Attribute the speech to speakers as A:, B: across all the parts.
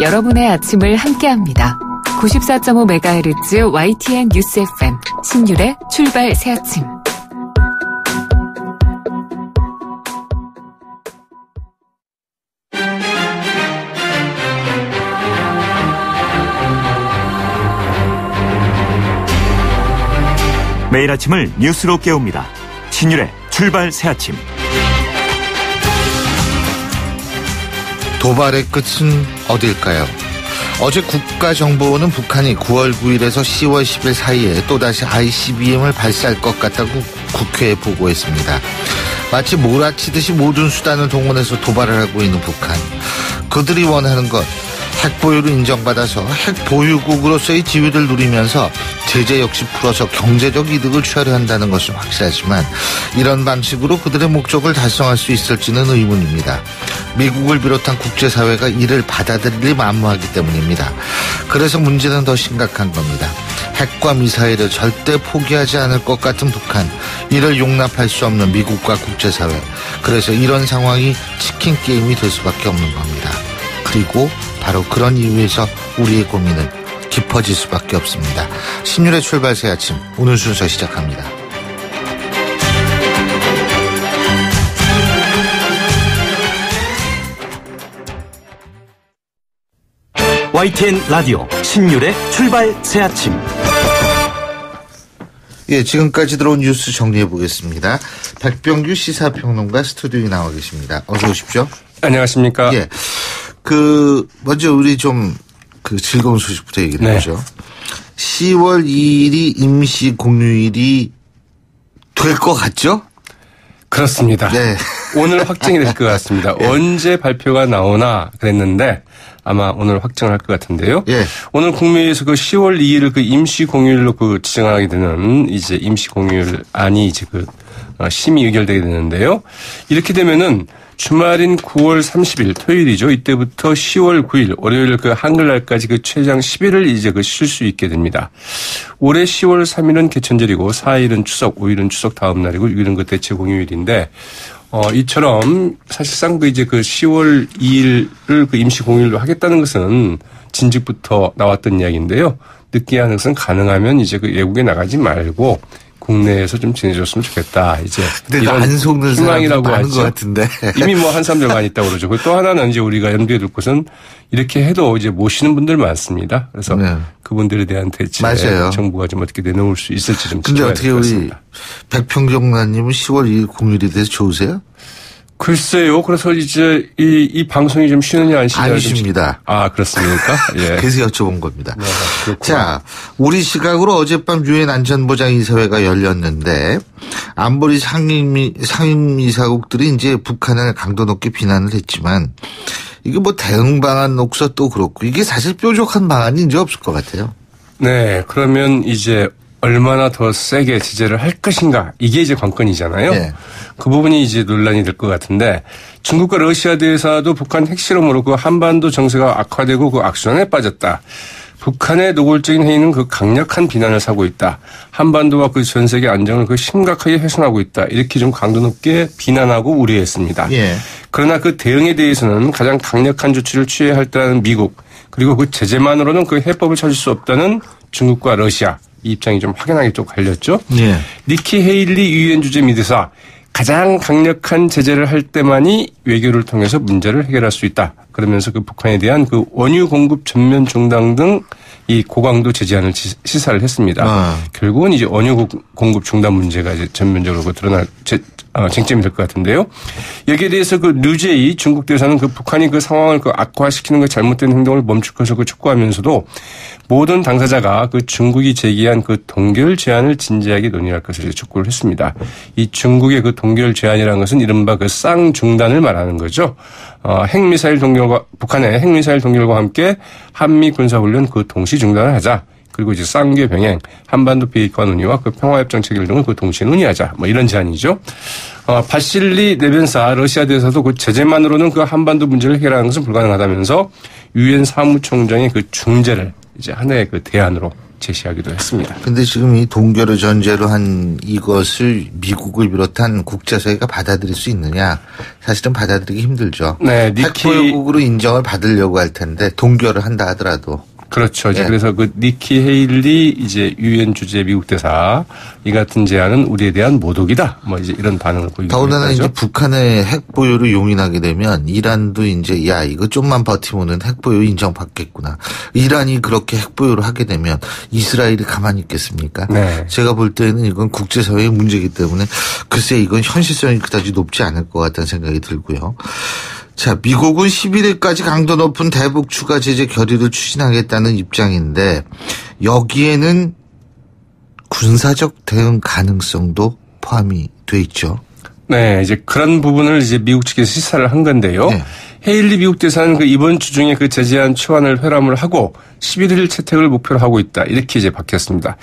A: 여러분의 아침을 함께합니다. 94.5MHz YTN 뉴스 FM 신율의 출발 새아침.
B: 매일 아침을 뉴스로 깨웁니다. 신율의 출발 새아침.
C: 도발의 끝은 어딜까요? 어제 국가정보원은 북한이 9월 9일에서 10월 10일 사이에 또다시 ICBM을 발사할 것 같다고 국회에 보고했습니다. 마치 몰아치듯이 모든 수단을 동원해서 도발을 하고 있는 북한. 그들이 원하는 것, 핵보유를 인정받아서 핵보유국으로서의 지위를 누리면서 제재 역시 풀어서 경제적 이득을 취하려 한다는 것은 확실하지만 이런 방식으로 그들의 목적을 달성할 수 있을지는 의문입니다. 미국을 비롯한 국제사회가 이를 받아들이기 만무하기 때문입니다. 그래서 문제는 더 심각한 겁니다. 핵과 미사일을 절대 포기하지 않을 것 같은 북한, 이를 용납할 수 없는 미국과 국제사회. 그래서 이런 상황이 치킨 게임이 될 수밖에 없는 겁니다. 그리고 바로 그런 이유에서 우리의 고민은 깊어질 수밖에 없습니다. 신율의 출발 새 아침, 오늘 순서 시작합니다.
B: YTN 라디오 신율의 출발 새 아침.
C: 예, 지금까지 들어온 뉴스 정리해 보겠습니다. 백병규 시사평론가 스튜디오에 나와 계십니다. 어서 오십시오.
D: 안녕하십니까.
C: 예. 먼저 우리 좀 즐거운 소식부터 얘기를 해보죠. 10월 2일이 임시 공휴일이 될 것 같죠?
D: 그렇습니다.
C: 네.
D: 오늘 확정이 될 것 같습니다. 네. 언제 발표가 나오나 그랬는데 아마 오늘 확정을 할 것 같은데요.
C: 예.
D: 오늘 국무회의에서 10월 2일을 임시 공휴일로 지정하게 되는 이제 임시 공휴일안이 이제 심의 의결되게 되는데요. 이렇게 되면은 주말인 9월 30일 토요일이죠. 이때부터 10월 9일 월요일 한글날까지 최장 10일을 이제 쉴 수 있게 됩니다. 올해 10월 3일은 개천절이고 4일은 추석, 5일은 추석 다음 날이고 6일은 대체 공휴일인데 이처럼 사실상 이제 10월 2일을 임시 공휴일로 하겠다는 것은 진즉부터 나왔던 이야기인데요. 늦게 하는 것은 가능하면 이제 외국에 나가지 말고 국내에서 좀 지내줬으면 좋겠다. 이제
C: 이런 안 속는
D: 희망이라고
C: 많은 것 같은데
D: 이미 한 사람들 많이 있다고 그러죠. 또 하나는 이제 우리가 염두에 둘 것은 이렇게 해도 이제 모시는 분들 많습니다. 그래서 네. 그분들에 대한 대책
C: 맞아요.
D: 정부가 좀 어떻게 내놓을 수 있을지 좀
C: 지켜봐야 될 것 같습니다. 근데 어떻게 우리 백평정관님은 10월 2일 공휴일에 대해서 좋으세요?
D: 글쎄요. 그래서 이제 이 방송이 좀 쉬느냐 안 쉬느냐.
C: 안 쉽니다.
D: 그렇습니까? 예.
C: 그래서 여쭤본 겁니다.
D: 네,
C: 자, 우리 시각으로 어젯밤 유엔 안전보장이사회가 열렸는데 안보리 상임이사국들이 이제 북한을 강도 높게 비난을 했지만 이게 대응 방안 녹서 또 그렇고 이게 사실 뾰족한 방안이 이제 없을 것 같아요.
D: 네. 그러면 이제 얼마나 더 세게 제재를 할 것인가. 이게 이제 관건이잖아요. 네. 그 부분이 이제 논란이 될 것 같은데 중국과 러시아 대사도 북한 핵실험으로 한반도 정세가 악화되고 악순환에 빠졌다. 북한의 노골적인 행위는 강력한 비난을 사고 있다. 한반도와 전 세계 안정을 심각하게 훼손하고 있다. 이렇게 좀 강도 높게 비난하고 우려했습니다.
C: 예.
D: 그러나 대응에 대해서는 가장 강력한 조치를 취해야 할 때라는 미국 그리고 제재만으로는 해법을 찾을 수 없다는 중국과 러시아. 이 입장이 좀 확연하게 좀 갈렸죠.
C: 예.
D: 니키 헤일리 유엔 주재 미대사 가장 강력한 제재를 할 때만이 외교를 통해서 문제를 해결할 수 있다. 그러면서 북한에 대한 원유 공급 전면 중단 등 이 고강도 제재안을 시사를 했습니다. 결국은 이제 원유 공급 중단 문제가 이제 전면적으로 드러날 쟁점이 될 것 같은데요. 여기에 대해서 류제이 중국 대사는 북한이 상황을 악화시키는 잘못된 행동을 멈출 것을 촉구하면서도 모든 당사자가 중국이 제기한 동결 제안을 진지하게 논의할 것을 촉구를 했습니다. 이 중국의 동결 제안이라는 것은 이른바 쌍중단을 말하는 거죠. 북한의 핵미사일 동결과 함께 한미 군사훈련 동시 중단을 하자. 그리고 이제 쌍계 병행, 한반도 비핵화 논의와 평화협정 체결 등을 동시에 논의하자. 이런 제안이죠. 바실리 내벤사 러시아 대사도 제재만으로는 한반도 문제를 해결하는 것은 불가능하다면서 유엔 사무총장의 중재를 이제 하나의 대안으로 제시하기도 했습니다.
C: 근데 지금 이 동결을 전제로 한 이것을 미국을 비롯한 국제사회가 받아들일 수 있느냐? 사실은 받아들이기 힘들죠.
D: 네,
C: 핵보유국으로 인정을 받으려고 할 텐데 동결을 한다 하더라도.
D: 그렇죠. 이제 그래서 그 니키 헤일리 이제 유엔 주재 미국 대사 이 같은 제안은 우리에 대한 모독이다. 뭐 이제 이런 반응을 보이고 있죠.
C: 더군다나 이제 북한의 핵 보유를 용인하게 되면 이란도 이제 야 이거 좀만 버티면은 핵 보유 인정받겠구나. 이란이 그렇게 핵 보유를 하게 되면 이스라엘이 가만히 있겠습니까?
D: 네.
C: 제가 볼 때는 이건 국제사회의 문제이기 때문에 글쎄 이건 현실성이 그다지 높지 않을 것 같다는 생각이 들고요. 자, 미국은 11일까지 강도 높은 대북 추가 제재 결의를 추진하겠다는 입장인데 여기에는 군사적 대응 가능성도 포함이 돼 있죠.
D: 네, 이제 그런 부분을 이제 미국 측에서 시사를 한 건데요. 네. 헤일리 미국 대사는 그 이번 주 중에 그 제재안 초안을 회람을 하고 11일 채택을 목표로 하고 있다. 이렇게 이제 밝혔습니다.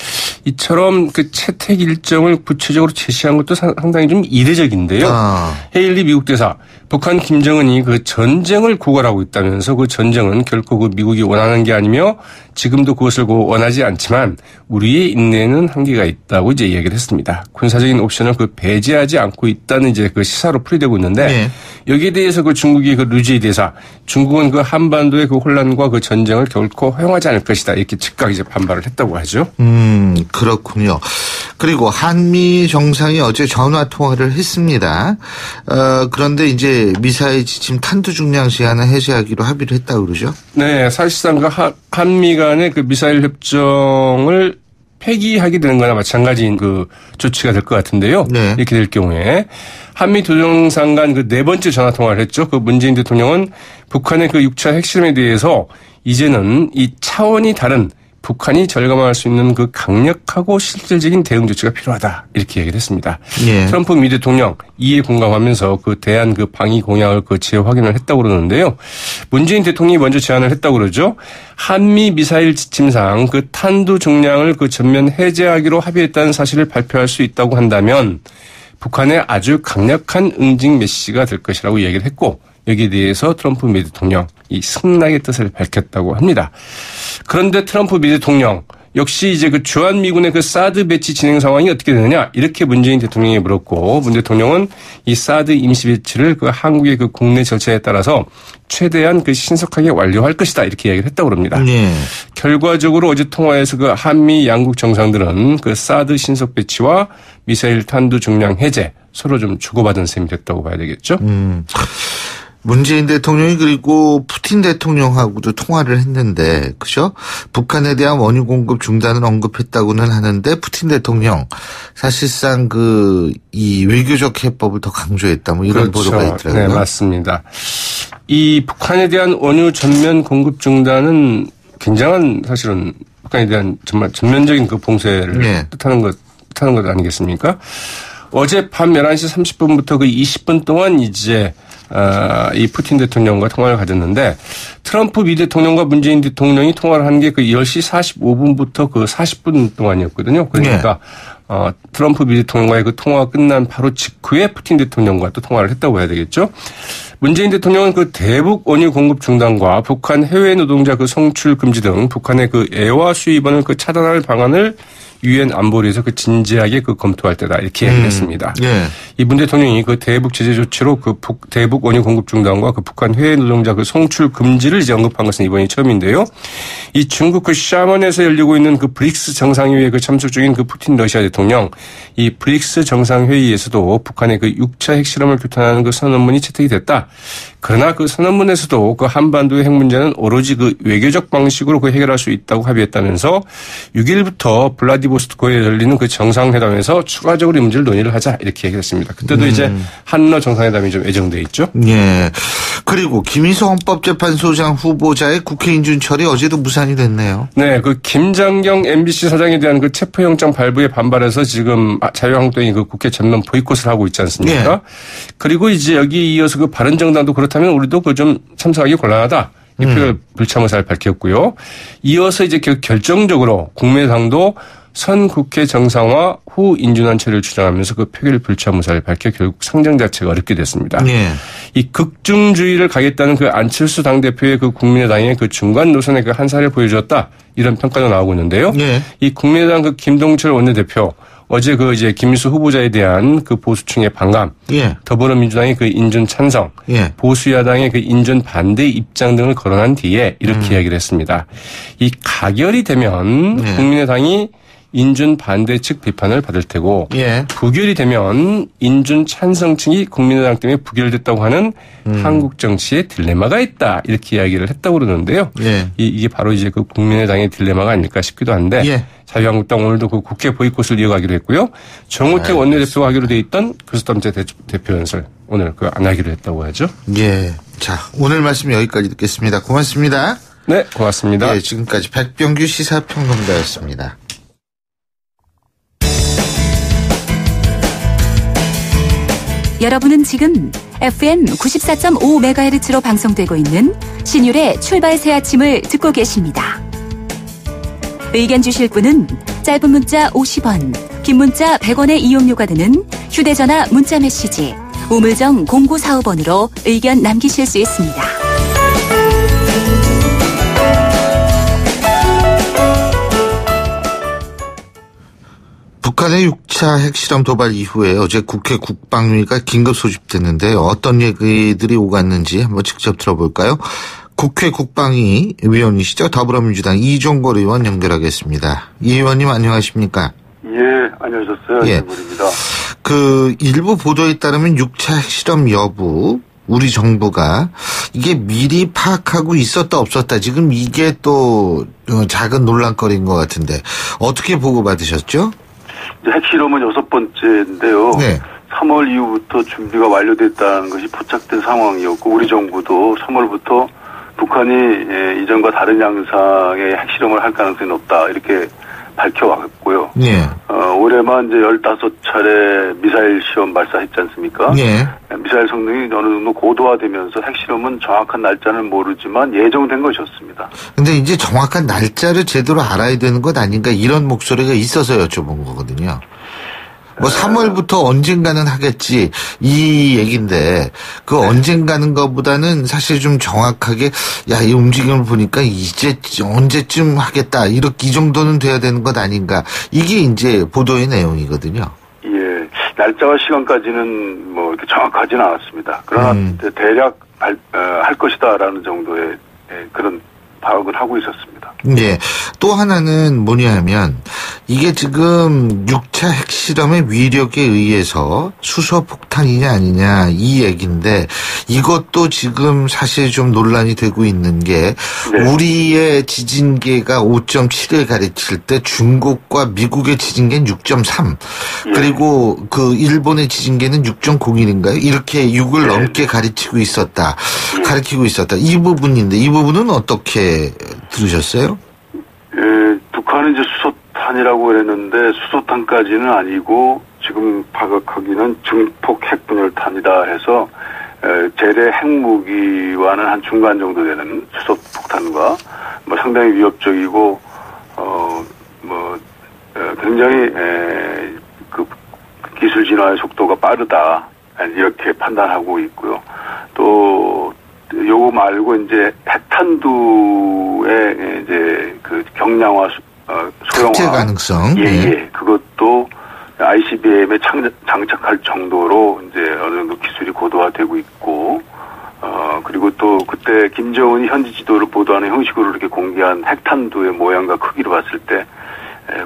D: 이처럼 그 채택 일정을 구체적으로 제시한 것도 상당히 좀 이례적인데요. 헤일리 미국 대사, 북한 김정은이 그 전쟁을 고갈하고 있다면서 그 전쟁은 결코 그 미국이 원하는 게 아니며 지금도 그것을 원하지 않지만 우리의 인내에는 한계가 있다고 이제 이야기를 했습니다. 군사적인 옵션을 그 배제하지 않고 있다는 이제 그 시사로 풀이되고 있는데 네. 여기에 대해서 그 중국이 그 류제이 대사, 중국은 그 한반도의 그 혼란과 그 전쟁을 결코 허용하지 않을 것이다. 이렇게 즉각 이제 반발을 했다고 하죠.
C: 그렇군요. 그리고 한미 정상이 어제 전화 통화를 했습니다. 그런데 이제 미사일 지침 탄두 중량 제한을 해제하기로 합의를 했다고 그러죠?
D: 네, 사실상 그 한미 간의 그 미사일 협정을 폐기하게 되는 거나 마찬가지인 그 조치가 될 것 같은데요. 네. 이렇게 될 경우에 한미 두 정상 간 그 네 번째 전화 통화를 했죠. 그 문재인 대통령은 북한의 그 6차 핵실험에 대해서 이제는 이 차원이 다른 북한이 절감할 수 있는 그 강력하고 실질적인 대응 조치가 필요하다. 이렇게 얘기를 했습니다. 예. 트럼프 미 대통령 이에 공감하면서 그 대한 그 방위 공약을 그 재확인을 했다고 그러는데요. 문재인 대통령이 먼저 제안을 했다고 그러죠. 한미 미사일 지침상 그 탄두 중량을 그 전면 해제하기로 합의했다는 사실을 발표할 수 있다고 한다면 북한의 아주 강력한 응징 메시지가 될 것이라고 얘기를 했고 여기에 대해서 트럼프 미 대통령 이 승낙의 뜻을 밝혔다고 합니다. 그런데 트럼프 미 대통령 역시 이제 그 주한미군의 그 사드 배치 진행 상황이 어떻게 되느냐 이렇게 문재인 대통령이 물었고 문 대통령은 이 사드 임시 배치를 그 한국의 그 국내 절차에 따라서 최대한 그 신속하게 완료할 것이다 이렇게 이야기를 했다고 합니다. 네. 결과적으로 어제 통화에서 그 한미 양국 정상들은 그 사드 신속 배치와 미사일 탄두 중량 해제 서로 좀 주고받은 셈이 됐다고 봐야 되겠죠.
C: 문재인 대통령이 그리고 푸틴 대통령하고도 통화를 했는데 그죠? 북한에 대한 원유 공급 중단을 언급했다고는 하는데 푸틴 대통령 사실상 그 이 외교적 해법을 더 강조했다 뭐 이런
D: 그렇죠.
C: 보도가 있더라고요.
D: 네, 맞습니다. 이 북한에 대한 원유 전면 공급 중단은 굉장한 사실은 북한에 대한 정말 전면적인 그 봉쇄를 네. 뜻하는 것 아니겠습니까? 어제 밤 11시 30분부터 그 20분 동안 이제 이 푸틴 대통령과 통화를 가졌는데 트럼프 미 대통령과 문재인 대통령이 통화를 한 게 그 10시 45분부터 그 40분 동안이었거든요. 그러니까 네. 트럼프 미 대통령과의 그 통화가 끝난 바로 직후에 푸틴 대통령과 또 통화를 했다고 해야 되겠죠. 문재인 대통령은 그 대북 원유 공급 중단과 북한 해외 노동자 그 송출 금지 등 북한의 그 애화 수입원을 그 차단할 방안을 유엔 안보리에서 그 진지하게 그 검토할 때다 이렇게 얘기했습니다. 네. 이 문 대통령이 그 대북 제재 조치로 그 대북 원유 공급 중단과 그 북한 해외 노동자 그 송출 금지를 이제 언급한 것은 이번이 처음인데요. 이 중국 그 샤먼에서 열리고 있는 그 브릭스 정상회의에 그 참석 중인 그 푸틴 러시아 대통령 이 브릭스 정상회의에서도 북한의 그 6차 핵실험을 규탄하는 그 선언문이 채택이 됐다. 그러나 그 선언문에서도 그 한반도의 핵 문제는 오로지 그 외교적 방식으로 그 해결할 수 있다고 합의했다면서 6일부터 블라디보스토크에 열리는 그 정상회담에서 추가적으로 이 문제를 논의를 하자 이렇게 얘기했습니다. 그때도 이제 한러 정상회담이 좀 예정돼 있죠.
C: 예. 그리고 김희수 헌법재판소장 후보자의 국회 인준처리 어제도 무산이 됐네요.
D: 네, 그 김장경 MBC 사장에 대한 그 체포영장 발부에 반발해서 지금 자유한국당이 그 국회 전면 보이콧을 하고 있지 않습니까? 예. 그리고 이제 여기 이어서 그 바른정당도 그렇다면 우리도 그 좀 참석하기 곤란하다. 이 표를 불참을 잘 밝혔고요. 이어서 이제 결정적으로 국민의당도 선 국회 정상화 후 인준안 처리를 주장하면서 그 표결 불참 의사를 밝혀 결국 상정 자체가 어렵게 됐습니다.
C: 예.
D: 이 극중주의를 가겠다는 그 안철수 당대표의 그 국민의당의 그 중간 노선의 그 한사를 보여주었다. 이런 평가도 나오고 있는데요.
C: 예.
D: 이 국민의당 그 김동철 원내대표 어제 그 이제 김민수 후보자에 대한 그 보수층의 반감,
C: 예.
D: 더불어민주당의 그 인준 찬성,
C: 예.
D: 보수야당의 그 인준 반대 입장 등을 거론한 뒤에 이렇게 이야기를 했습니다. 이 가결이 되면
C: 예.
D: 국민의당이 인준 반대 측 비판을 받을 테고
C: 예.
D: 부결이 되면 인준 찬성 층이 국민의당 때문에 부결됐다고 하는 한국 정치의 딜레마가 있다 이렇게 이야기를 했다고 그러는데요.
C: 예.
D: 이게 바로 이제 그 국민의당의 딜레마가 아닐까 싶기도 한데
C: 예.
D: 자유한국당 오늘도 그 국회 보이콧을 이어가기로 했고요. 정우택 원내대표가 하기로 돼 있던 교섭단체 대표 연설 오늘 그 안 하기로 했다고 하죠.
C: 예. 자, 오늘 말씀 여기까지 듣겠습니다. 고맙습니다.
D: 네, 고맙습니다.
C: 예, 지금까지 백병규 시사평론가였습니다.
E: 여러분은 지금 FM 94.5MHz로 방송되고 있는 신율의 출발 새 아침을 듣고 계십니다. 의견 주실 분은 짧은 문자 50원, 긴 문자 100원의 이용료가 드는 휴대전화 문자 메시지 우물정 0945번으로 의견 남기실 수 있습니다.
C: 북한의 6차 핵실험 도발 이후에 어제 국회 국방위가 긴급 소집됐는데 어떤 얘기들이 오갔는지 한번 직접 들어볼까요? 국회 국방위 위원이시죠? 더불어민주당 이종걸 의원 연결하겠습니다. 이 의원님 안녕하십니까?
F: 예, 안녕하셨어요.
C: 예.
F: 이종걸입니다.
C: 그 일부 보도에 따르면 6차 핵실험 여부 우리 정부가 이게 미리 파악하고 있었다 없었다 지금 이게 또 작은 논란거리인 것 같은데 어떻게 보고받으셨죠?
F: 핵실험은 6번째인데요.
C: 네.
F: 3월 이후부터 준비가 완료됐다는 것이 포착된 상황이었고 우리 정부도 3월부터 북한이 이전과 다른 양상의 핵실험을 할 가능성이 높다 이렇게 밝혀왔고요.
C: 네.
F: 올해만 이제 15차례 미사일 시험 발사했지 않습니까?
C: 네.
F: 미사일 성능이 어느 정도 고도화되면서 핵실험은 정확한 날짜는 모르지만 예정된 것이었습니다.
C: 근데 이제 정확한 날짜를 제대로 알아야 되는 것 아닌가 이런 목소리가 있어서 여쭤본 거거든요. 뭐 3월부터 언젠가는 하겠지 이 얘기인데 그 언젠가는 것보다는 사실 좀 정확하게 야, 이 움직임을 보니까 이제 언제쯤 하겠다 이렇게 이 정도는 돼야 되는 것 아닌가 이게 이제 보도의 내용이거든요.
F: 예, 날짜와 시간까지는 뭐 이렇게 정확하지는 않았습니다. 그러나 대략 할 것이다라는 정도의 그런 파악은 하고 있었습니다.
C: 예. 또 하나는 뭐냐 하면 이게 지금 6차 핵실험의 위력에 의해서 수소폭탄이냐 아니냐 이 얘기인데 이것도 지금 사실 좀 논란이 되고 있는 게
F: 네.
C: 우리의 지진계가 5.7을 가리칠 때 중국과 미국의 지진계는 6.3
F: 예.
C: 그리고 그 일본의 지진계는 6.01인가요? 이렇게 6을
F: 네.
C: 넘게 가르치고 있었다.
F: 예.
C: 가르치고 있었다. 이 부분인데 이 부분은 어떻게 들으셨어요?
F: 예, 북한은 이제 수소탄이라고 그랬는데 수소탄까지는 아니고 지금 파악하기는 증폭 핵분열탄이다 해서 재래 핵무기와는 한 중간 정도 되는 수소폭탄과 뭐 상당히 위협적이고 굉장히 그 기술 진화의 속도가 빠르다 이렇게 판단하고 있고요. 또 요거 말고 이제 핵탄두의 이제 그 경량화 소형화
C: 탑재 가능성
F: 예. 그것도 ICBM에 장착할 정도로 이제 어느 정도 기술이 고도화되고 있고 그리고 또 그때 김정은이 현지 지도를 보도하는 형식으로 이렇게 공개한 핵탄두의 모양과 크기를 봤을 때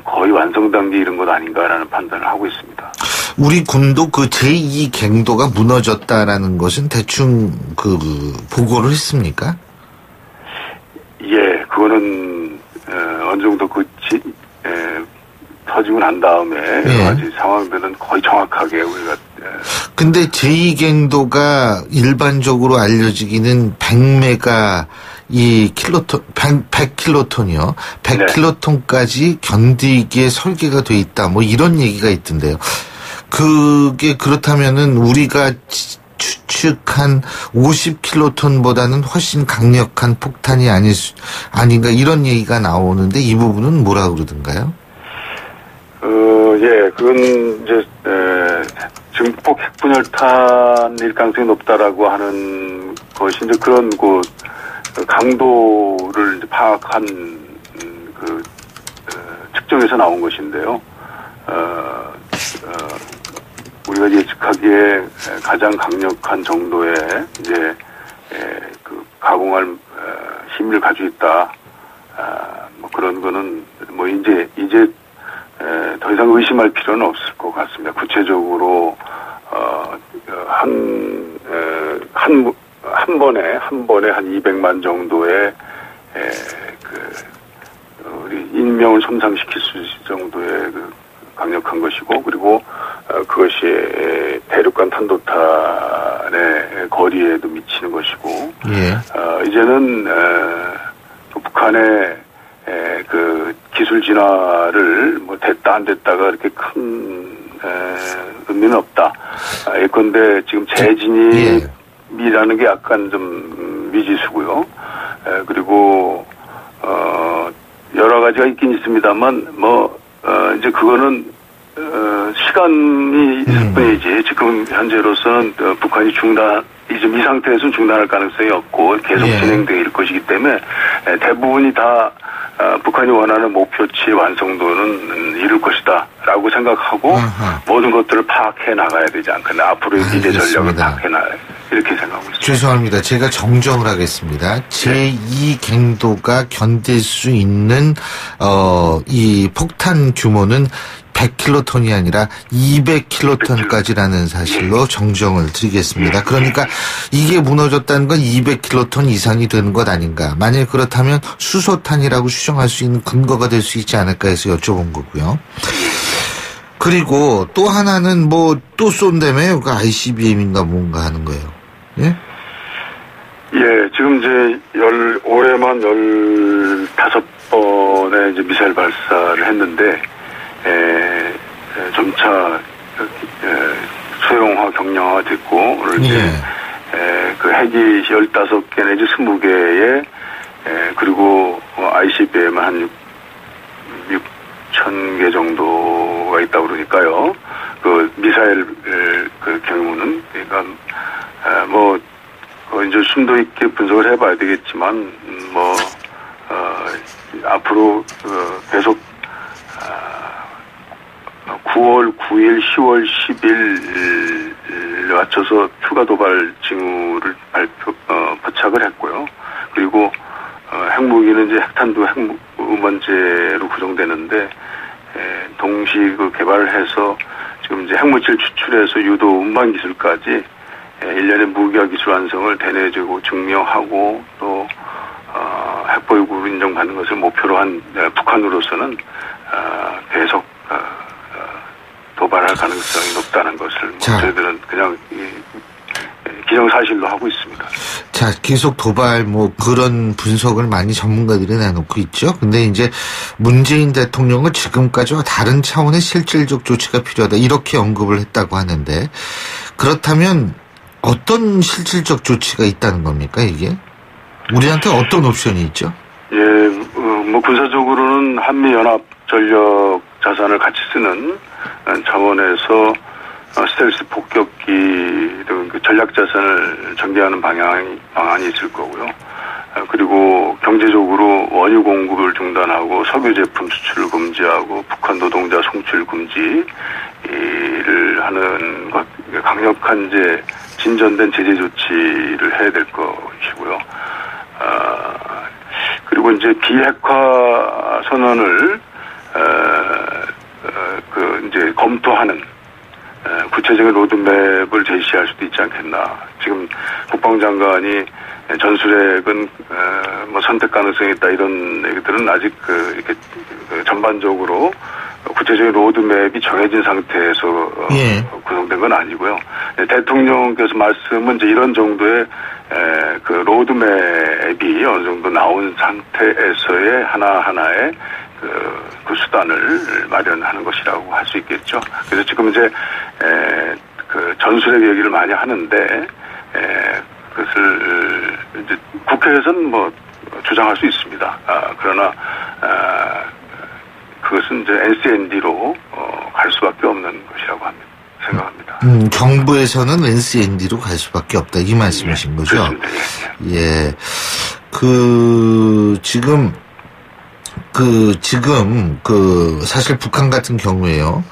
F: 거의 완성 단계 이런 것 아닌가라는 판단을 하고 있습니다.
C: 우리 군도 그 제2 갱도가 무너졌다라는 것은 대충 그 보고를 했습니까?
F: 예, 그거는 어느 정도 터지고 난 다음에 여러 가지 상황들은 거의 정확하게 우리가.
C: 근데 제2 갱도가 일반적으로 알려지기는 100메가 이 킬로톤, 100킬로톤이요. 100킬로톤까지 견디기에 설계가 돼 있다. 뭐 이런 얘기가 있던데요. 그게 그렇다면은 우리가 추측한 50킬로톤보다는 훨씬 강력한 폭탄이 아닌가 이런 얘기가 나오는데 이 부분은 뭐라 그러던가요?
F: 예, 그건 이제 지금 꼭 핵분열탄일 가능성이 높다라고 하는 것이 이제 그런 강도를 이제 파악한 측정에서 나온 것인데요. 우리가 예측하기에 가장 강력한 정도의 이제 가공할 힘을 가지고 있다. 뭐 그런 거는 뭐 이제 더 이상 의심할 필요는 없을 것 같습니다. 구체적으로 한 번에 한 200만 정도의 우리 인명을 손상시킬 수 있을 정도의 강력한 것이고, 그리고 그것이 대륙간 탄도탄의 거리에도 미치는 것이고, 예. 이제는 북한의 기술 진화를 뭐 됐다 안 됐다가 이렇게 큰 의미는 없다. 예컨대 지금 재진입이라는 게 약간 좀 미지수고요. 그리고 여러 가지가 있긴 있습니다만 이제 그거는 시간이 있을 뿐이지 지금 현재로서는 북한이 지금 이 상태에서는 중단할 가능성이 없고 계속 진행될 것이기 때문에 대부분이 다 북한이 원하는 목표치 완성도는 이룰 것이다 라고 생각하고 모든 것들을 파악해 나가야 되지 않겠나. 앞으로 미래 전략을 파악해 나가야 이렇게 생각하고 있습니다.
C: 죄송합니다. 제가 정정을 하겠습니다. 제2 갱도가 견딜 수 있는 이 폭탄 규모는 100킬로톤이 아니라 200킬로톤까지라는 사실로 정정을 드리겠습니다. 그러니까 이게 무너졌다는 건 200킬로톤 이상이 되는 것 아닌가. 만약 그렇다면 수소탄이라고 추정할 수 있는 근거가 될 수 있지 않을까 해서 여쭤본 거고요. 그리고 또 하나는 또 쏜다며요. 그 ICBM인가 뭔가 하는 거예요. 예?
F: 예, 지금 이제 올해만 15번의 이제 미사일 발사를 했는데, 점차 소형화 경량화 됐고 오늘 이제 그 핵이 15개 내지 20개에 그리고 ICBM 한 6,000개 정도가 있다고 그러니까요. 그 미사일 그 경우는 그러니까 이제 심도 있게 분석을 해봐야 되겠지만 앞으로 계속 9월 9일, 10월 10일 맞춰서 추가 도발 징후를 포착을 했고요. 그리고 핵무기는 이제 핵탄두 핵운반제로 구성되는데 동시 개발을 해서 지금 이제 핵물질 추출해서 유도 운반 기술까지 1년의 무기화 기술 완성을 대내적으로 증명하고 또 핵보유국으로 인정받는 것을 목표로 한 북한으로서는 계속 도발할 가능성이 높다는 것을 저희들은 그냥 기정사실로 하고 있습니다.
C: 자, 계속 도발 그런 분석을 많이 전문가들이 내놓고 있죠. 근데 이제 문재인 대통령은 지금까지와 다른 차원의 실질적 조치가 필요하다 이렇게 언급을 했다고 하는데 그렇다면 어떤 실질적 조치가 있다는 겁니까 이게? 우리한테 어떤 옵션이 있죠?
F: 예, 군사적으로는 한미연합 전력 자산을 같이 쓰는 차원에서 스텔스 폭격기 등 전략 자산을 전개하는 방안이 있을 거고요. 그리고 경제적으로 원유 공급을 중단하고 석유 제품 수출을 금지하고 북한 노동자 송출 금지를 하는 것, 강력한 이제 진전된 제재 조치를 해야 될 것이고요. 그리고 이제 비핵화 선언을 이제 검토하는 구체적인 로드맵을 제시할 수도 있지 않겠나. 지금 국방장관이 전술핵은 선택 가능성이 있다 이런 얘기들은 아직 이렇게 전반적으로 구체적인 로드맵이 정해진 상태에서 구성된 건 아니고요. 대통령께서 말씀은 이제 이런 정도의 그 로드맵이 어느 정도 나온 상태에서의 하나하나의 그 수단을 마련하는 것이라고 할 수 있겠죠. 그래서 지금 이제 그 전술핵 얘기를 많이 하는데 그것을 이제 국회에서는 주장할 수 있습니다. 그러나 그것은 이제 NCND로 갈 수밖에 없는 것이라고 생각합니다.
C: 정부에서는 NCND로 갈 수밖에 없다 이 말씀이신 거죠?
F: 그렇습니다.
C: 예. 지금 사실 북한 같은 경우에요.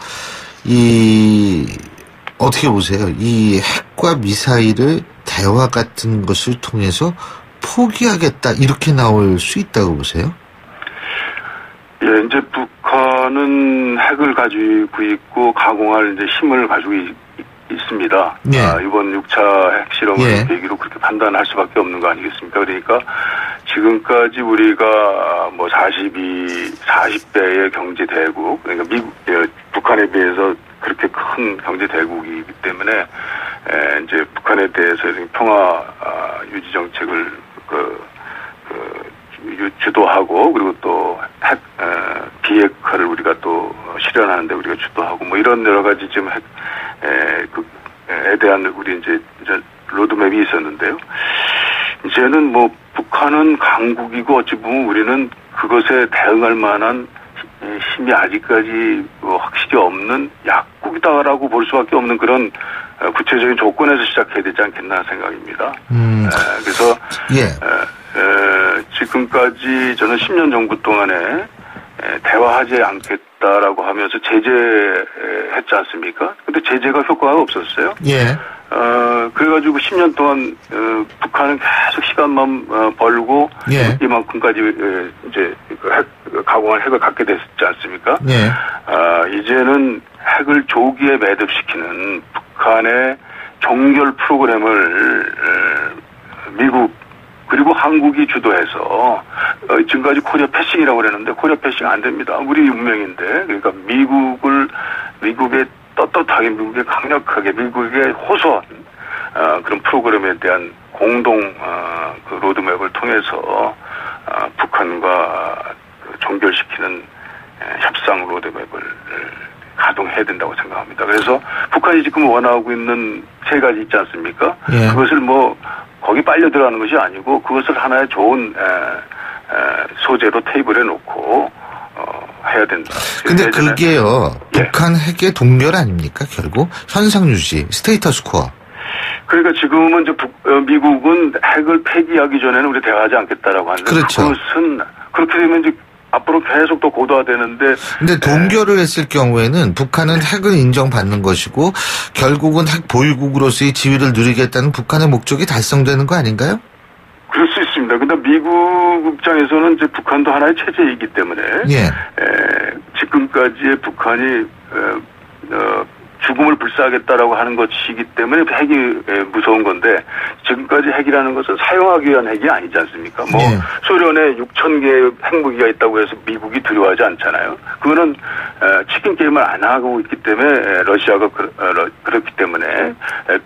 C: 어떻게 보세요? 이 핵과 미사일을 대화 같은 것을 통해서 포기하겠다 이렇게 나올 수 있다고 보세요?
F: 예, 이제 북한은 핵을 가지고 있고 가공할 이제 힘을 가지고 있습니다.
C: 예.
F: 이번 6차 핵실험을
C: 예.
F: 계기로 그렇게 판단할 수밖에 없는 거 아니겠습니까? 그러니까 지금까지 우리가 뭐 40대의 경제 대국, 그러니까 북한에 비해서 그렇게 큰 경제 대국이기 때문에 이제 북한에 대해서 평화 유지 정책을 주도하고 그리고 또 핵 비핵화를 우리가 또 실현하는데 우리가 주도하고 뭐 이런 여러 가지 지금 핵에 대한 우리 이제 로드맵이 있었는데요. 이제는 뭐 북한은 강국이고 어찌 보면 우리는 그것에 대응할 만한 힘이 아직까지 확실히 없는 약국이다라고 볼 수밖에 없는 그런 구체적인 조건에서 시작해야 되지 않겠나 생각입니다. 그래서 지금까지 저는 10년 정부 동안에 대화하지 않겠다라고 하면서 제재했지 않습니까? 근데 제재가 효과가 없었어요.
C: 예.
F: 그래가지고 10년 동안 북한은 계속 시간만 벌고
C: 예.
F: 이만큼까지 이제 가공한 핵을 갖게 됐지 않습니까?
C: 예.
F: 이제는 핵을 조기에 매듭시키는 북한의 종결 프로그램을 미국 그리고 한국이 주도해서 지금까지 코리아 패싱이라고 그랬는데 코리아 패싱 안 됩니다. 우리 운명인데 그러니까 미국의 떳떳하게 미국에 강력하게 미국에 호소한 그런 프로그램에 대한 공동 그 로드맵을 통해서 북한과 종결시키는 협상 로드맵을 가동해야 된다고 생각합니다. 그래서 북한이 지금 원하고 있는 세 가지 있지 않습니까?
C: 예.
F: 그것을 뭐 거기 빨려 들어가는 것이 아니고 그것을 하나의 좋은 소재로 테이블에 놓고 해야 된다.
C: 근데 그게요.
F: 예.
C: 북한 핵의 동결 아닙니까? 결국 현상 유지, 스테이터스 코어.
F: 그러니까 지금은 이제 미국은 핵을 폐기하기 전에는 우리 대화하지 않겠다라고 하는데
C: 그렇죠.
F: 그것은 그렇게 되면 이제 앞으로 계속 더 고도화되는데.
C: 근데 동결을 했을 경우에는 북한은 핵을 인정받는 것이고 결국은 핵 보유국으로서의 지위를 누리겠다는 북한의 목적이 달성되는 거 아닌가요?
F: 그럴 수 있습니다. 근데 미국 입장에서는 이제 북한도 하나의 체제이기 때문에
C: 예.
F: 지금까지의 북한이 죽음을 불사하겠다라고 하는 것이기 때문에 핵이 무서운 건데 지금까지 핵이라는 것은 사용하기 위한 핵이 아니지 않습니까? 뭐
C: 예.
F: 소련에 6,000개의 핵무기가 있다고 해서 미국이 두려워하지 않잖아요. 그거는 치킨 게임을 안 하고 있기 때문에 러시아가 그렇기 때문에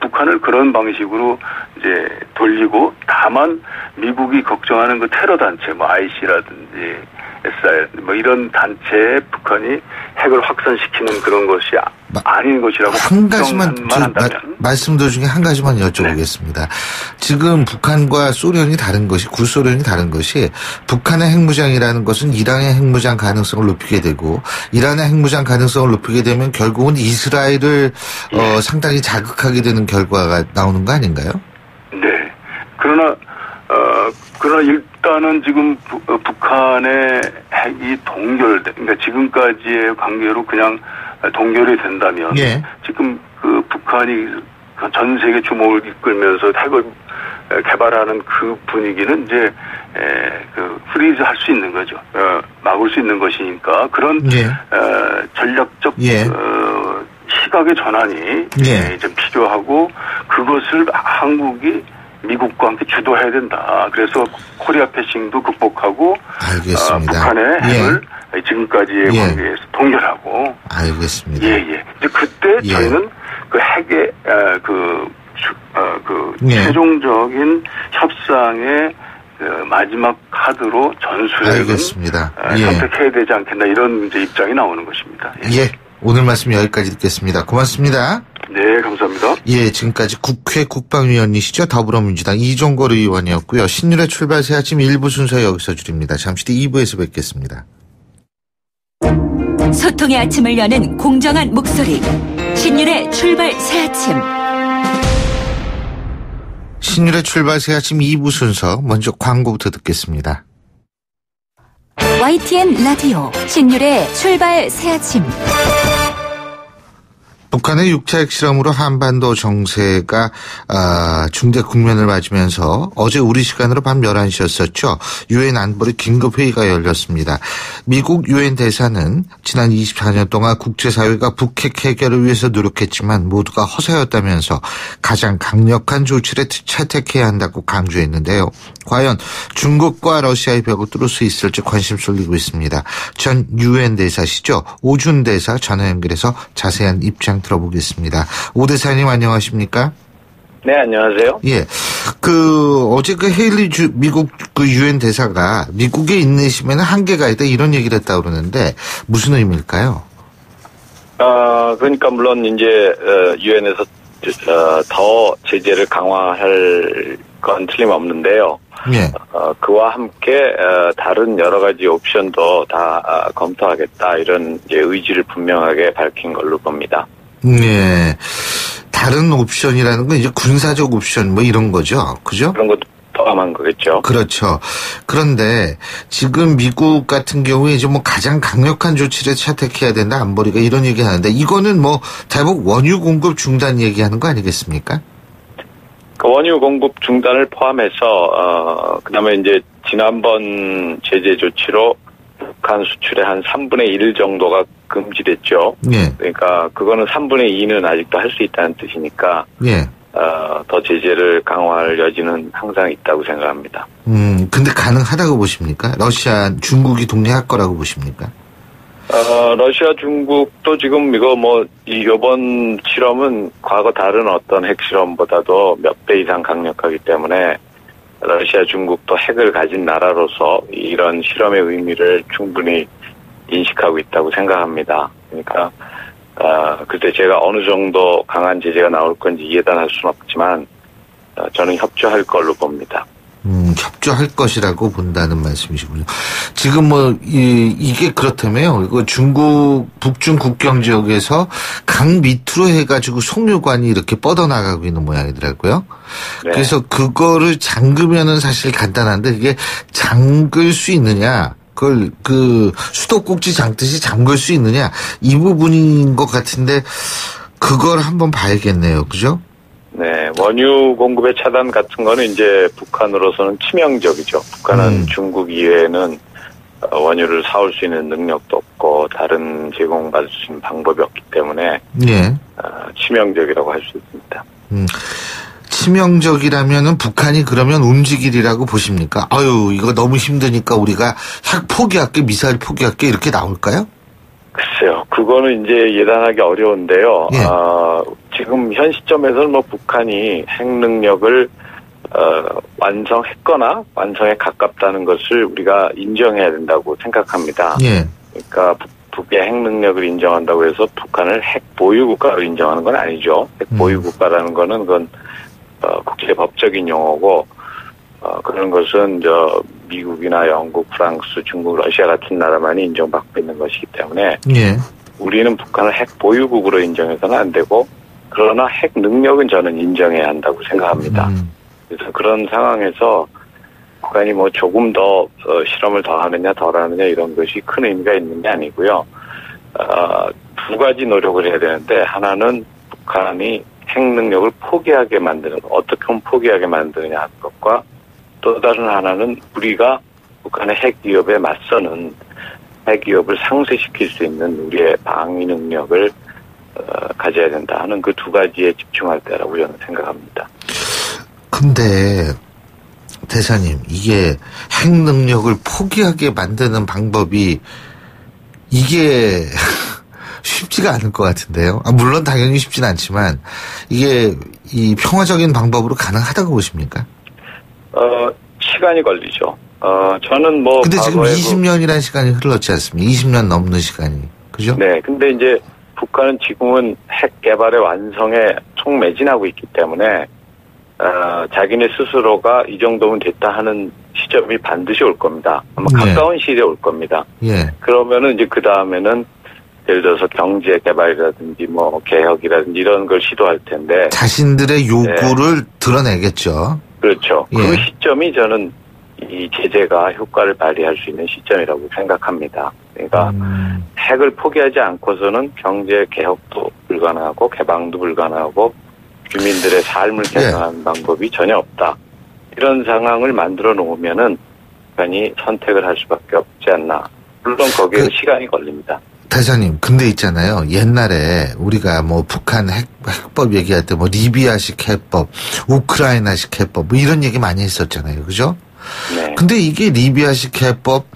F: 북한을 그런 방식으로 이제 돌리고 다만 미국이 걱정하는 그 테러 단체 뭐 IC라든지 SR 뭐 이런 단체에 북한이 핵을 확산시키는 그런 것이 아닌 것이라고
C: 한 가지만
F: 한다면
C: 말씀 도중에 한 가지만 여쭤보겠습니다. 네. 지금 북한과 소련이 다른 것이 구소련이 다른 것이 북한의 핵무장이라는 것은 이란의 핵무장 가능성을 높이게 되고 이란의 핵무장 가능성을 높이게 되면 결국은 이스라엘을 상당히 자극하게 되는 결과가 나오는 거 아닌가요?
F: 네. 그러나 일단은 지금 북한의 핵이 그러니까 지금까지의 관계로 그냥 동결이 된다면
C: 예.
F: 지금 그 북한이 전 세계 주목을 이끌면서 핵을 개발하는 그 분위기는 이제 프리즈 할 수 있는 거죠. 막을 수 있는 것이니까 그런
C: 예.
F: 전략적
C: 예.
F: 시각의 전환이
C: 예.
F: 이제 필요하고 그것을 한국이 미국과 함께 주도해야 된다. 그래서 코리아 패싱도 극복하고
C: 알겠습니다.
F: 북한의 핵을 지금까지의 관계에서 동결하고.
C: 알겠습니다.
F: 이제 그때 저희는 그 핵의 최종적인 협상의 마지막 카드로 전술핵은
C: 알겠습니다.
F: 선택해야 되지 않겠나 이런 이제 입장이 나오는 것입니다.
C: 오늘 말씀 여기까지 듣겠습니다. 고맙습니다.
F: 네, 감사합니다.
C: 지금까지 국회 국방위원이시죠. 더불어민주당 이종걸 의원이었고요. 신율의 출발 새 아침 1부 순서 여기서 줄입니다. 잠시 뒤 2부에서 뵙겠습니다.
E: 소통의 아침을 여는 공정한 목소리. 신율의 출발 새 아침.
C: 신율의 출발 새 아침 2부 순서 먼저 광고부터 듣겠습니다.
E: YTN 라디오 신율의 출발 새 아침.
C: 북한의 6차 핵실험으로 한반도 정세가 중대 국면을 맞으면서 어제 우리 시간으로 밤 11시였었죠. 유엔 안보리 긴급회의가 열렸습니다. 미국 유엔 대사는 지난 24년 동안 국제사회가 북핵 해결을 위해서 노력했지만 모두가 허사였다면서 가장 강력한 조치를 채택해야 한다고 강조했는데요. 과연 중국과 러시아의 벽을 뚫을 수 있을지 관심 쏠리고 있습니다. 전 유엔 대사시죠. 오준 대사 전화 연결해서 자세한 입장 들어보겠습니다. 오 대사님 안녕하십니까?
G: 네, 안녕하세요.
C: 예. 어제 헤일리 미국 유엔 대사가 미국에 인내심에는 한계가 있다 이런 얘기를 했다고 그러는데 무슨 의미일까요?
G: 그러니까 물론 이제 유엔에서 더 제재를 강화할 건 틀림없는데요.
C: 예.
G: 그와 함께 다른 여러 가지 옵션도 다 검토하겠다 이런 이제 의지를 분명하게 밝힌 걸로 봅니다.
C: 네. 다른 옵션이라는 건 이제 군사적 옵션 뭐 이런 거죠. 그죠?
G: 그런 것도 포함한 거겠죠.
C: 그렇죠. 그런데 지금 미국 같은 경우에 이제 뭐 가장 강력한 조치를 채택해야 된다 안보리가 이런 얘기 하는데 이거는 뭐 대북 원유 공급 중단 얘기하는 거 아니겠습니까?
G: 그 원유 공급 중단을 포함해서 그다음에 이제 지난번 제재 조치로 북한 수출의 한 3분의 1 정도가 금지됐죠.
C: 예.
G: 그러니까 그거는 3분의 2는 아직도 할 수 있다는 뜻이니까
C: 예.
G: 더 제재를 강화할 여지는 항상 있다고 생각합니다.
C: 근데 가능하다고 보십니까? 러시아, 중국이 동의할 거라고 보십니까?
G: 러시아, 중국도 지금 이번 실험은 과거 다른 어떤 핵실험보다도 몇 배 이상 강력하기 때문에 러시아, 중국도 핵을 가진 나라로서 이런 실험의 의미를 충분히 인식하고 있다고 생각합니다. 그러니까, 그때 제가 어느 정도 강한 제재가 나올 건지 예단할 수는 없지만, 저는 협조할 걸로 봅니다.
C: 협조할 것이라고 본다는 말씀이시군요. 지금 이게 그렇다며요. 이거 북중 국경 지역에서 강 밑으로 해가지고 송유관이 이렇게 뻗어나가고 있는 모양이더라고요. 네. 그래서 그거를 잠그면은 사실 간단한데 이게 잠글 수 있느냐. 그걸 수도꼭지 잠듯이 잠글 수 있느냐. 이 부분인 것 같은데 그걸 한번 봐야겠네요. 그죠?
G: 네, 원유 공급의 차단 같은 거는 이제 북한으로서는 치명적이죠. 북한은 중국 이외에는 원유를 사올 수 있는 능력도 없고 다른 제공받을 수 있는 방법이 없기 때문에
C: 예.
G: 치명적이라고 할 수 있습니다.
C: 치명적이라면은 북한이 그러면 움직이리라고 보십니까? 이거 너무 힘드니까 우리가 핵 포기할게, 미사일 포기할게 이렇게 나올까요?
G: 글쎄요. 그거는 이제 예단하기 어려운데요.
C: 예.
G: 지금 현 시점에서는 북한이 핵 능력을 완성했거나 완성에 가깝다는 것을 우리가 인정해야 된다고 생각합니다.
C: 예.
G: 그러니까 북의 핵 능력을 인정한다고 해서 북한을 핵 보유 국가로 인정하는 건 아니죠. 핵 보유 국가라는 거는 그건 국제 법적인 용어고 그런 것은 미국이나 영국, 프랑스, 중국, 러시아 같은 나라만이 인정받고 있는 것이기 때문에
C: 예.
G: 우리는 북한을 핵 보유국으로 인정해서는 안 되고 그러나 핵 능력은 저는 인정해야 한다고 생각합니다. 그래서 그런 상황에서 북한이 조금 더 실험을 더 하느냐 덜 하느냐 이런 것이 큰 의미가 있는 게 아니고요. 두 가지 노력을 해야 되는데 하나는 북한이 핵 능력을 포기하게 만드는 어떻게 하면 포기하게 만드느냐 하는 것과 또 다른 하나는 우리가 북한의 핵 위협에 맞서는 핵 위협을 상쇄시킬 수 있는 우리의 방위 능력을 가져야 된다 하는 그 두 가지에 집중할 때라고 저는 생각합니다.
C: 근데 대사님 이게 핵 능력을 포기하게 만드는 방법이 이게 쉽지가 않을 것 같은데요. 물론 당연히 쉽진 않지만 이게 이 평화적인 방법으로 가능하다고 보십니까?
G: 시간이 걸리죠. 저는
C: 근데 지금 20년이라는 시간이 흘렀지 않습니까? 20년 넘는 시간이. 그죠?
G: 네. 근데 이제 북한은 지금은 핵 개발의 완성에 총매진하고 있기 때문에, 자기네 스스로가 이 정도면 됐다 하는 시점이 반드시 올 겁니다. 아마 가까운 시일에 올 겁니다.
C: 예.
G: 그러면은 이제 그 다음에는 예를 들어서 경제 개발이라든지 뭐 개혁이라든지 이런 걸 시도할 텐데
C: 자신들의 요구를 드러내겠죠.
G: 그렇죠.
C: 예.
G: 그 시점이 저는 이 제재가 효과를 발휘할 수 있는 시점이라고 생각합니다. 그러니까 핵을 포기하지 않고서는 경제 개혁도 불가능하고 개방도 불가능하고 주민들의 삶을 개선하는 방법이 전혀 없다. 이런 상황을 만들어 놓으면은 북한이 선택을 할 수밖에 없지 않나. 물론 거기에 시간이 걸립니다.
C: 대사님, 근데 있잖아요. 옛날에 우리가 뭐 북한 핵법 얘기할 때 뭐 리비아식 해법, 우크라이나식 해법 뭐 이런 얘기 많이 했었잖아요. 그죠?
G: 네.
C: 근데 이게 리비아식 해법,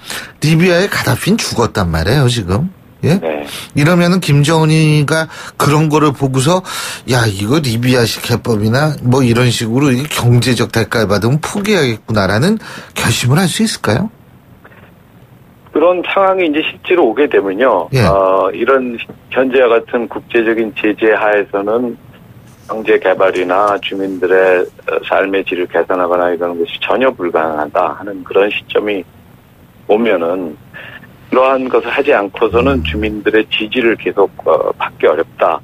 C: 리비아의 가다피는 죽었단 말이에요, 지금. 예?
G: 네.
C: 이러면은 김정은이가 그런 거를 보고서 야, 이거 리비아식 해법이나 뭐 이런 식으로 경제적 대가를 받으면 포기하겠구나라는 결심을 할 수 있을까요?
G: 그런 상황이 이제 실제로 오게 되면요.
C: 예.
G: 이런 현재와 같은 국제적인 제재 하에서는 경제 개발이나 주민들의 삶의 질을 개선하거나 이런 것이 전혀 불가능하다 하는 그런 시점이 오면은 그러한 것을 하지 않고서는 주민들의 지지를 계속 받기 어렵다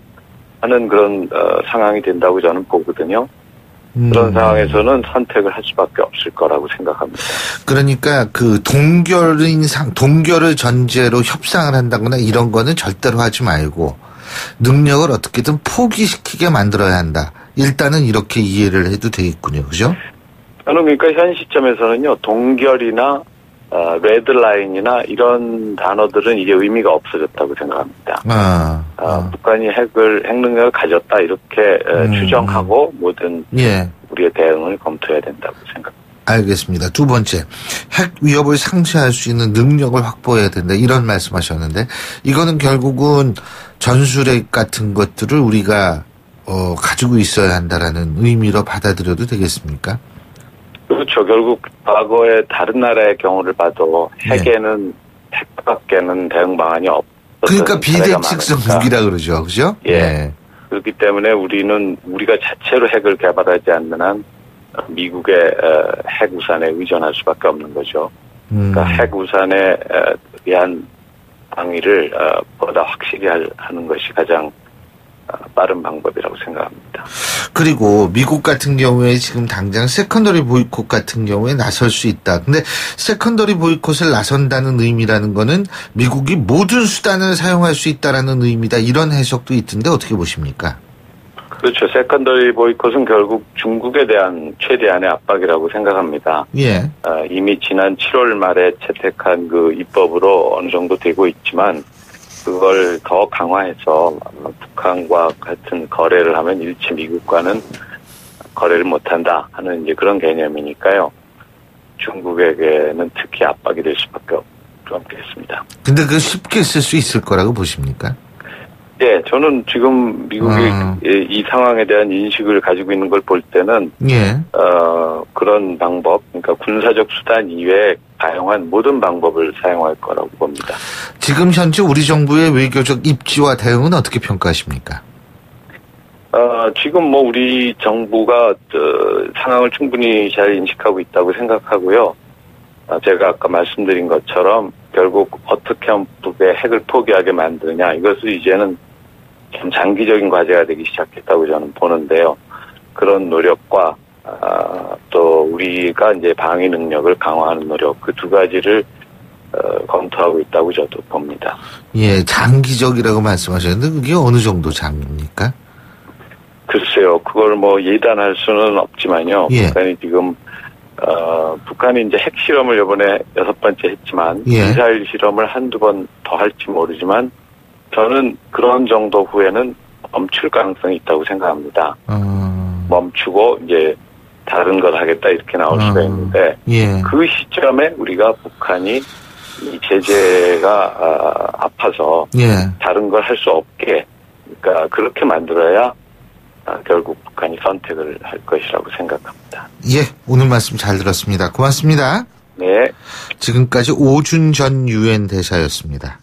G: 하는 그런 상황이 된다고 저는 보거든요. 그런 상황에서는 선택을 할 수밖에 없을 거라고 생각합니다.
C: 그러니까 그 동결을 전제로 협상을 한다거나 이런 거는 절대로 하지 말고 능력을 어떻게든 포기시키게 만들어야 한다. 일단은 이렇게 이해를 해도 되겠군요. 그죠?
G: 저는 그러니까 현 시점에서는요. 동결이나 레드라인이나 이런 단어들은 이제 의미가 없어졌다고 생각합니다. 북한이 핵 능력을 가졌다 이렇게 추정하고 모든
C: 예.
G: 우리의 대응을 검토해야 된다고 생각합니다.
C: 알겠습니다. 두 번째, 핵 위협을 상쇄할 수 있는 능력을 확보해야 된다 이런 말씀하셨는데 이거는 결국은 전술핵 같은 것들을 우리가 가지고 있어야 한다라는 의미로 받아들여도 되겠습니까?
G: 그렇죠. 결국 과거의 다른 나라의 경우를 봐도 핵에는 핵밖에는 대응 방안이 없었던
C: 그러니까 비대칭성 무기라 그러죠. 그죠?
G: 예.
C: 네.
G: 그렇기 때문에 우리가 자체로 핵을 개발하지 않는 한 미국의 핵 우산에 의존할 수밖에 없는 거죠. 그러니까 핵 우산에 대한 방위를 보다 확실히 하는 것이 가장 빠른 방법이라고 생각합니다.
C: 그리고 미국 같은 경우에 지금 당장 세컨더리 보이콧 같은 경우에 나설 수 있다. 근데 세컨더리 보이콧을 나선다는 의미라는 거는 미국이 모든 수단을 사용할 수 있다라는 의미다. 이런 해석도 있던데 어떻게 보십니까?
G: 그렇죠. 세컨더리 보이콧은 결국 중국에 대한 최대한의 압박이라고 생각합니다.
C: 예.
G: 이미 지난 7월 말에 채택한 그 입법으로 어느 정도 되고 있지만 그걸 더 강화해서 북한과 같은 거래를 하면 일체 미국과는 거래를 못한다 하는 이제 그런 개념이니까요. 중국에게는 특히 압박이 될 수밖에 없겠습니다.
C: 근데 그 쉽게 쓸 수 있을 거라고 보십니까?
G: 예, 저는 지금 미국이 이 상황에 대한 인식을 가지고 있는 걸 볼 때는
C: 예.
G: 그런 방법, 그러니까 군사적 수단 이외에 다양한 모든 방법을 사용할 거라고 봅니다.
C: 지금 현재 우리 정부의 외교적 입지와 대응은 어떻게 평가하십니까?
G: 지금 뭐 우리 정부가 상황을 충분히 잘 인식하고 있다고 생각하고요. 제가 아까 말씀드린 것처럼 결국 어떻게 하면 북의 핵을 포기하게 만드느냐 이것을 이제는 좀 장기적인 과제가 되기 시작했다고 저는 보는데요. 그런 노력과 또 우리가 이제 방위 능력을 강화하는 노력 그 두 가지를 검토하고 있다고 저도 봅니다.
C: 예, 장기적이라고 말씀하셨는데 그게 어느 정도 장기입니까?
G: 글쎄요, 그걸 뭐 예단할 수는 없지만요.
C: 예.
G: 북한이 지금 북한이 이제 핵 실험을 이번에 6번째 했지만
C: 예.
G: 미사일 실험을 한두 번 더 할지 모르지만 저는 그런 정도 후에는 멈출 가능성이 있다고 생각합니다. 멈추고 이제 다른 걸 하겠다 이렇게 나올 수가 있는데
C: 예.
G: 그 시점에 우리가 북한이 이 제재가 아파서
C: 예.
G: 다른 걸 할 수 없게 그러니까 그렇게 만들어야 결국 북한이 선택을 할 것이라고 생각합니다.
C: 예, 오늘 말씀 잘 들었습니다. 고맙습니다.
G: 네.
C: 지금까지 오준 전 유엔 대사였습니다.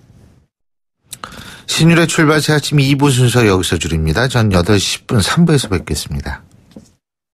C: 신율의 출발 새 아침 2부 순서 여기서 줄입니다. 전 8시 10분 3부에서 뵙겠습니다.